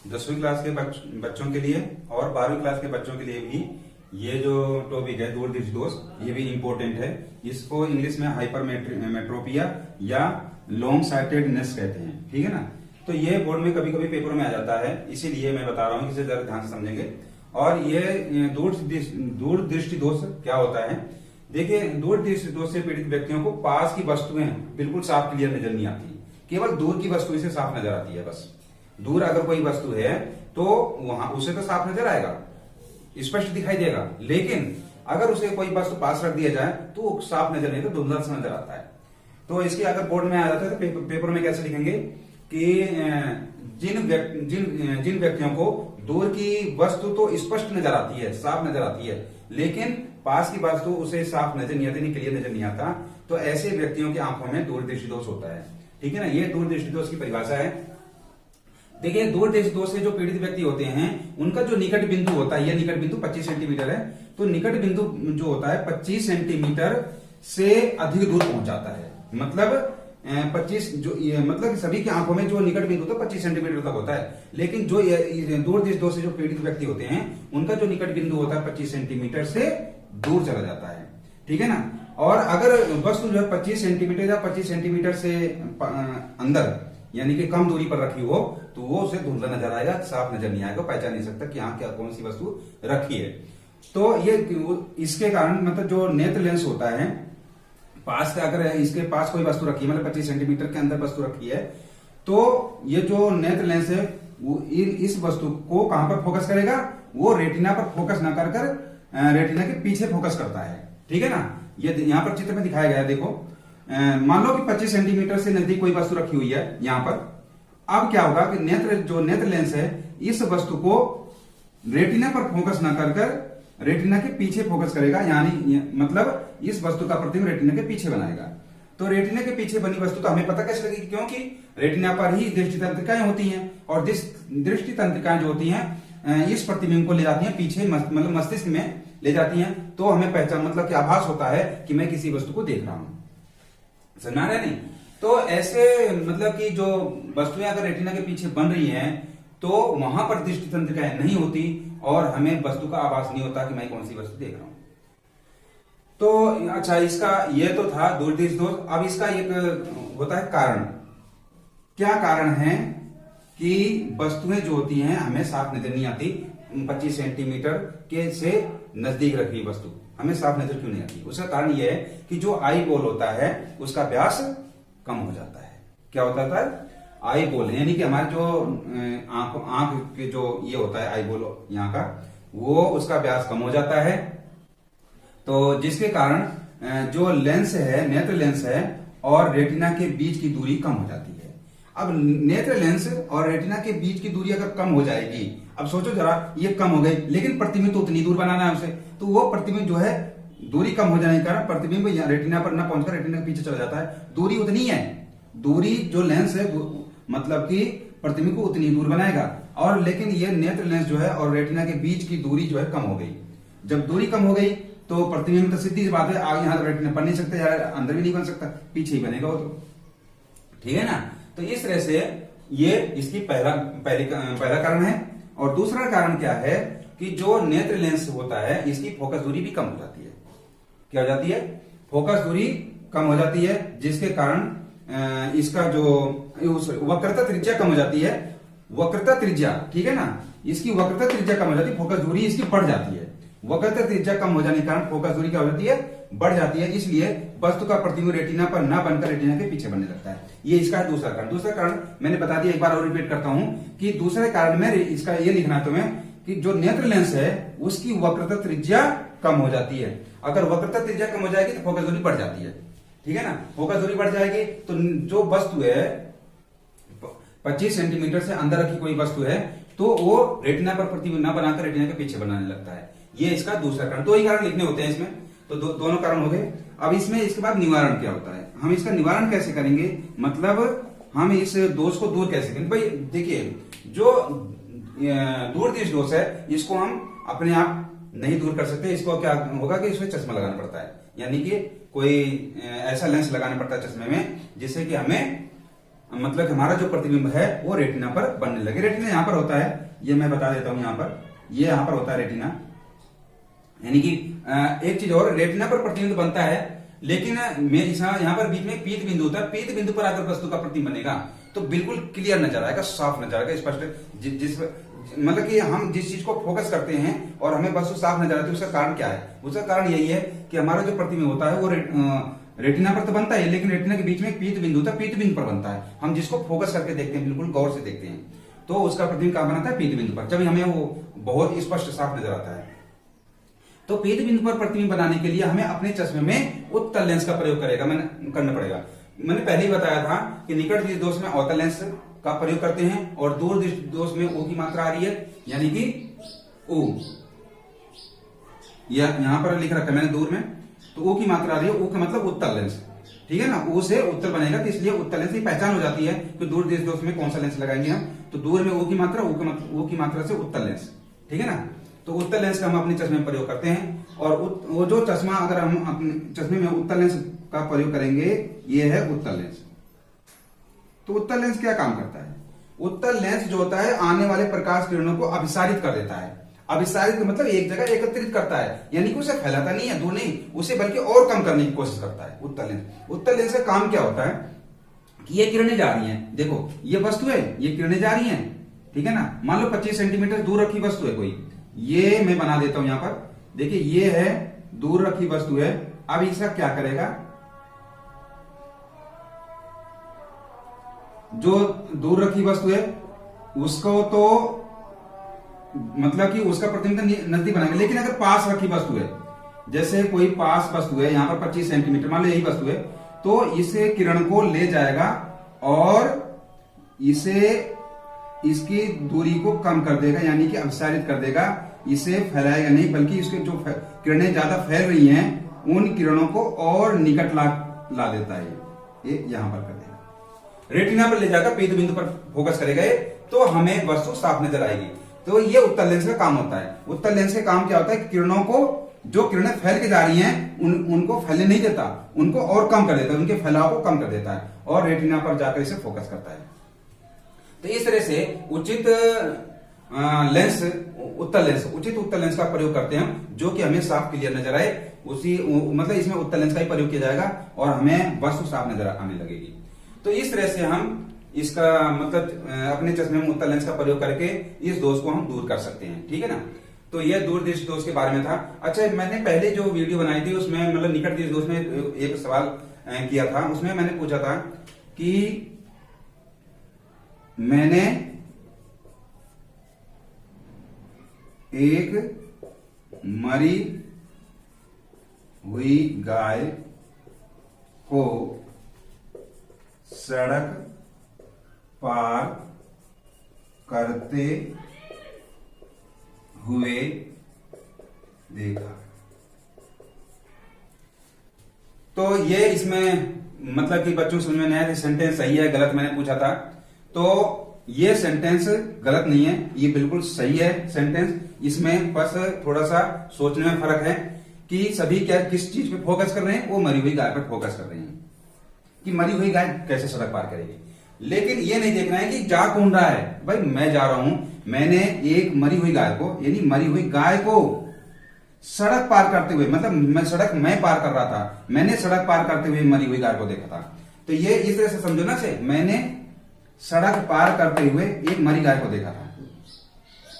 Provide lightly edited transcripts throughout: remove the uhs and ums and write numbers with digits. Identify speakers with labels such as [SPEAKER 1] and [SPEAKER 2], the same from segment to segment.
[SPEAKER 1] 10वीं क्लास के बच्चों के लिए और 12वीं क्लास के बच्चों के लिए भी ये जो टॉपिक है दूरदृष्टि दोष, ये भी इम्पोर्टेंट है। इसको इंग्लिश में हाइपरमेट्रोपिया या लॉन्ग साइटेडनेस कहते हैं, ठीक है ना। तो ये बोर्ड में कभी कभी पेपर में आ जाता है, इसीलिए मैं बता रहा हूँ, इसे जरा ध्यान से समझेंगे। और ये दूरदृष्टि दोष क्या होता है? देखिए, दूरदृष्टि दोष से पीड़ित व्यक्तियों को पास की वस्तुएं बिल्कुल साफ क्लियर नजर नहीं आती, केवल दूर की वस्तुएं से साफ नजर आती है। बस दूर अगर कोई वस्तु है तो वहां उसे तो साफ नजर आएगा, स्पष्ट दिखाई देगा, लेकिन अगर उसे कोई वस्तु पास रख दिया जाए तो साफ नजर नहीं, तो धुंधला सा नजर आता है। तो इसके अगर बोर्ड में आ जाता है तो पेपर में कैसे लिखेंगे कि जिन व्यक्तियों को दूर की वस्तु तो स्पष्ट नजर आती है, साफ नजर आती है, लेकिन पास की वस्तु उसे साफ नजर नहीं आती, क्लियर नजर नहीं आता, तो ऐसे व्यक्तियों की आंखों में दूरदृष्टि दोष होता है, ठीक है ना। ये दूरदृष्टि दोष की परिभाषा है। देखिए, दूरदृष्टि दोष से जो पीड़ित व्यक्ति होते हैं उनका जो निकट बिंदु होता है, यह निकट बिंदु 25 सेंटीमीटर है, तो निकट बिंदु जो होता है 25 सेंटीमीटर से अधिक दूर पहुंच जाता है। मतलब 25 जो मतलब सभी की आंखों में जो निकट बिंदु होता है 25 सेंटीमीटर तक होता है, लेकिन जो दूरदृष्टि दोष से जो पीड़ित व्यक्ति होते हैं उनका जो निकट बिंदु होता है 25 सेंटीमीटर से दूर चला जाता है, ठीक है ना। और अगर वस्तु जो है 25 सेंटीमीटर या 25 सेंटीमीटर से अंदर यानी कि कम दूरी पर रखी हो तो वो उसे धुंधला नजर आएगा, साफ नजर नहीं आएगा, पहचान नहीं सकता कि हाँ क्या कौन सी वस्तु रखी है। तो ये इसके कारण मतलब जो नेत्र लेंस होता है पास का, अगर इसके पास कोई वस्तु रखी है मतलब 25 सेंटीमीटर के अंदर वस्तु रखी है, तो ये जो नेत्र लेंस है वो इस वस्तु को कहां पर फोकस करेगा? वो रेटिना पर फोकस न कर रेटिना के पीछे फोकस करता है, ठीक है ना। ये यहां पर चित्र में दिखाया गया है, देखो, मान लो कि 25 सेंटीमीटर से नजदीक कोई वस्तु रखी हुई है यहां पर। अब क्या होगा कि नेत्र लेंस है इस वस्तु को रेटिना पर फोकस न कर रेटिना के पीछे फोकस करेगा, यानी मतलब इस वस्तु का प्रतिबिंब रेटिना के पीछे बनाएगा। तो रेटिना के पीछे बनी वस्तु तो हमें पता कैसे लगेगी? क्योंकि रेटिना पर ही दृष्टि तंत्रिकाएं होती हैं, और दृष्टि तंत्रिकाएं जो होती हैं इस प्रतिबिंब को ले जाती हैं पीछे, मतलब मस्तिष्क में ले जाती हैं, तो हमें पहचान मतलब कि आभास होता है कि मैं किसी वस्तु को देख रहा हूं। समझ रहे नहीं? तो ऐसे मतलब कि जो वस्तुएं अगर रेटिना के पीछे बन रही हैं तो वहां पर दृष्टि तंत्रिकाएं नहीं होती और हमें वस्तु का आभास नहीं होता कि मैं कौन सी वस्तु देख रहा हूं। तो अच्छा, इसका ये तो था दूरदृष्टि दोष। अब इसका एक होता है कारण। क्या कारण है कि वस्तुएं जो होती हैं हमें साफ नजर नहीं आती, 25 सेंटीमीटर के से नजदीक रखी वस्तु हमें साफ नजर क्यों नहीं आती? उसका कारण यह है कि जो आई बॉल होता है उसका व्यास कम हो जाता है। क्या होता है? आई बॉल, यानी कि हमारे जो आंख के जो ये होता है आई बॉल यहाँ का, वो उसका व्यास कम हो जाता है, तो जिसके कारण जो लेंस है, नेत्र लेंस है और रेटिना के बीच की दूरी कम हो जाती है। अब नेत्र लेंस और रेटिना के बीच की दूरी अगर कम हो जाएगी, अब सोचो जरा, ये कम हो गई, लेकिन प्रतिबिंब तो उतनी दूर बनाना है उसे, तो वो प्रतिबिंब जो है दूरी कम हो जाने के कारण प्रतिबिंब रेटिना पर न पहुंचकर रेटिना के पीछे चला जाता है। दूरी उतनी है, दूरी जो लेंस है मतलब कि प्रतिबिंब को उतनी दूर बनाएगा, और लेकिन ये नेत्र लेंस जो है और रेटिना के बीच की दूरी जो है कम हो गई। जब दूरी कम हो गई तो प्रतिबिंब तो सीधी सी बात है, आगे यहां रेटिना बन नहीं सकता, यार अंदर भी नहीं बन सकता, पीछे ही बनेगा वो तो, ठीक है ना। तो इस तरह से ये इसकी पहला कारण है। और दूसरा कारण क्या है कि जो नेत्र लेंस होता है इसकी फोकस दूरी भी कम हो जाती है। क्या हो जाती है? फोकस दूरी कम हो जाती है, जिसके कारण इसका जो वक्रता त्रिज्या कम हो जाती है। वक्रता त्रिज्या, ठीक है ना, इसकी वक्रता त्रिज्या कम हो जाती है, फोकस दूरी इसकी बढ़ जाती है। वक्रता त्रिज्या कम हो जाने के कारण फोकस दूरी क्या हो जाती है? बढ़ जाती है, इसलिए वस्तु का प्रतिबिंब रेटिना पर न बनकर रेटिना के पीछे बनने लगता है। ये इसका है दूसरा कारण। दूसरा कारण मैंने बता दिया, एक बार और रिपीट करता हूं कि दूसरे कारण में इसका ये लिखना है तुम्हें कि जो नेत्र लेंस है उसकी वक्रता त्रिज्या कम हो जाती है। अगर वक्रता त्रिज्या कम हो जाएगी तो फोकस दूरी बढ़ जाती है, ठीक है ना। फोकस दूरी बढ़ जाएगी तो जो वस्तु है 25 सेंटीमीटर से अंदर रखी कोई वस्तु है तो वो रेटिना पर प्रतिबिंब न बनाकर रेटिना के पीछे बनाने लगता है। ये इसका दूसरा कारण। दो ही कारण लिखने होते हैं इसमें, तो दोनों कारण हो गए। अब इसमें इसके बाद निवारण क्या होता है, हम इसका निवारण कैसे करेंगे, मतलब हम इस दोष को दूर कैसे करेंगे? भाई देखिए, जो दूरदृष्टि दोष है इसको हम अपने आप नहीं दूर कर सकते। इसको क्या होगा कि इसमें चश्मा लगाना पड़ता है, यानी कि कोई ऐसा लेंस लगाना पड़ता है चश्मे में जिससे कि हमें मतलब हमारा जो प्रतिबिंब है वो रेटिना पर बनने लगे। रेटिना यहाँ पर होता है, ये मैं बता देता हूं, ये यहाँ पर होता है रेटिना। यानी कि एक चीज और, रेटिना पर प्रतिबिंब बनता है, लेकिन मैं यहाँ पर बीच में पीत बिंदु होता है। पीत बिंदु पर अगर वस्तु का प्रतिबिंब बनेगा तो बिल्कुल क्लियर नजर आएगा, साफ नजर आएगा, स्पष्ट। जिस मतलब कि हम जिस चीज को फोकस करते हैं और हमें वस्तु साफ नजर आती है, उसका कारण क्या है? उसका कारण यही है कि हमारा जो प्रतिबिंब होता है वो रेटिना पर तो बनता है, लेकिन रेटिना के बीच में एक पीत बिंदु होता है, पीत बिंदु पर बनता है। हम जिसको फोकस करके देखते हैं, बिल्कुल गौर से देखते हैं, तो उसका प्रतिबिंब कहां बनाता है? पीत बिंदु पर, जब हमें वो बहुत स्पष्ट साफ नजर आता है। तो पीत बिंदु पर प्रतिबिंब बनाने के लिए हमें अपने चश्मे में उत्तल लेंस का प्रयोग करना पड़ेगा। मैंने पहले ही बताया था कि निकट दृष्टि दोष में अवतल लेंस का प्रयोग करते हैं और दूर दृष्टि दोष में ओ की मात्रा आ रही है, यानी कि ओ, यहां पर लिख रखा है मैंने दूर में, तो ओ की मात्रा आ रही है, ओ का मतलब उत्तल लेंस, ठीक है ना। ओ से उत्तल बनेगा, तो इसलिए उत्तल लेंस की पहचान हो जाती है कि दूर दृष्टि दोष में कौन सा लेंस लगाएंगे हम, तो दूर में ओ की मात्रा, ओ की मात्रा से उत्तल लेंस, ठीक है ना। तो उत्तल लेंस का हम अपने चश्मे में प्रयोग करते हैं, और वो जो चश्मा अगर हम अपने चश्मे में उत्तल लेंस का प्रयोग करेंगे, ये है उत्तल लेंस। तो उत्तल लेंस क्या काम करता है? उत्तल लेंस जो होता है आने वाले प्रकाश किरणों को अभिसारित कर देता है। अभिसारित मतलब एक जगह एकत्रित करता है, यानी कि उसे फैलाता नहीं है, दूर नहीं, उसे बल्कि और कम करने की कोशिश करता है उत्तल लेंस। उत्तल लेंस का काम क्या होता है कि ये किरणें जा रही हैं, देखो ये वस्तु है, ये किरणें जा रही हैं, ठीक है ना। मान लो 25 सेंटीमीटर दूर रखी वस्तु है कोई, ये मैं बना देता हूं यहां पर, देखिए ये है दूर रखी वस्तु है। अब इसका क्या करेगा, जो दूर रखी वस्तु है उसको तो मतलब कि उसका प्रतिबिंब नजदीक बनाएगा, लेकिन अगर पास रखी वस्तु है, जैसे कोई पास वस्तु है यहां पर 25 सेंटीमीटर, मान लो यही वस्तु है, तो इसे किरण को ले जाएगा और इसे इसकी दूरी को कम कर देगा, यानी कि अपसारित कर देगा, इसे फैलाएगा नहीं, बल्कि इसके जो किरणें ज्यादा फैल रही हैं उन किरणों को और निकट ला देता है, ये यहां पर कर देगा। रेटिना पर ले जाकर पीत बिंदु पर फोकस करेगा तो हमें वस्तु साफ नजर आएगी। तो ये उत्तल लेंस का काम होता है। उत्तल लेंस का काम क्या होता है? किरणों को, जो किरणें फैल के जा रही हैं उनको फैलने नहीं देता, उनको और कम कर देता है, उनके फैलाव को कम कर देता है और रेटिना पर जाकर इसे फोकस करता है। तो इस तरह से उचित लेंस, उचित उत्तल लेंस का प्रयोग करते हैं जो कि हमें साफ क्लियर नजर आए, उसी मतलब इसमें उत्तल लेंस का ही प्रयोग किया जाएगा और हमें वस्तु साफ नजर आने लगेगी। तो इस तरह से हम इसका मतलब अपने चश्मे में उत्तल लेंस का प्रयोग करके इस दोष को हम दूर कर सकते हैं, ठीक है ना। तो यह दूरदृष्टि दोष के बारे में था। अच्छा, मैंने पहले जो वीडियो बनाई थी उसमें मतलब निकट दृष्टि दोष में एक सवाल किया था, उसमें मैंने पूछा था कि मैंने एक मरी हुई गाय को सड़क पार करते हुए देखा। तो ये इसमें मतलब कि बच्चों समझ में नहीं आया सेंटेंस सही है गलत मैंने पूछा था, तो ये सेंटेंस गलत नहीं है, ये बिल्कुल सही है सेंटेंस। इसमें बस थोड़ा सा सोचने में फर्क है कि सभी क्या किस चीज पे फोकस कर रहे हैं, वो मरी हुई गाय पर फोकस कर रहे हैं कि मरी हुई गाय कैसे सड़क पार करेगी। लेकिन ये नहीं देखना है कि जा कौन रहा है। भाई मैं जा रहा हूं, मैंने एक मरी हुई गाय को, यानी मरी हुई गाय को सड़क पार करते हुए, मतलब मैं पार कर रहा था, मैंने सड़क पार करते हुए मरी हुई गाय को देखा था। तो ये इस तरह से समझो ना, से मैंने सड़क पार करते हुए एक मरी गाय को देखा था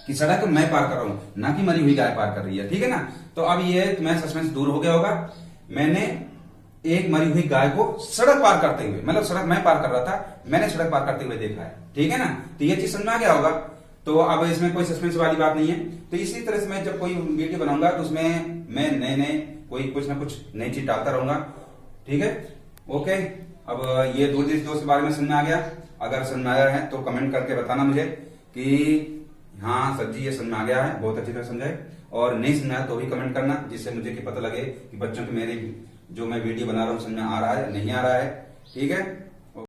[SPEAKER 1] कि सड़क मैं पार कर रहा हूं, ना कि मरी हुई गाय पार कर रही है, ठीक है ना। तो अब ये तुम्हें सस्पेंस दूर हो गया होगा। मैंने एक मरी हुई गाय को सड़क पार करते हुए, मतलब सड़क मैं पार कर रहा था, मैंने सड़क पार करते हुए देखा है, ठीक है ना। तो ये चीज समझ में आ गया होगा। तो अब इसमें कोई सस्पेंस वाली बात नहीं है। तो इसी तरह से मैं जब कोई वीडियो बनाऊंगा तो उसमें मैं नए कोई कुछ ना कुछ नई चीज डालता रहूंगा, ठीक है। ओके, अब ये दूरदृष्टि दोष के बारे में समझ में आ गया। अगर समझ में आया है तो कमेंट करके बताना मुझे कि हाँ सर जी ये समझ में आ गया है, बहुत अच्छी तरह समझाए, और नहीं समझ आया तो भी कमेंट करना, जिससे मुझे कि पता लगे कि बच्चों के मेरे जो मैं वीडियो बना रहा हूँ समझ में आ रहा है नहीं आ रहा है, ठीक है।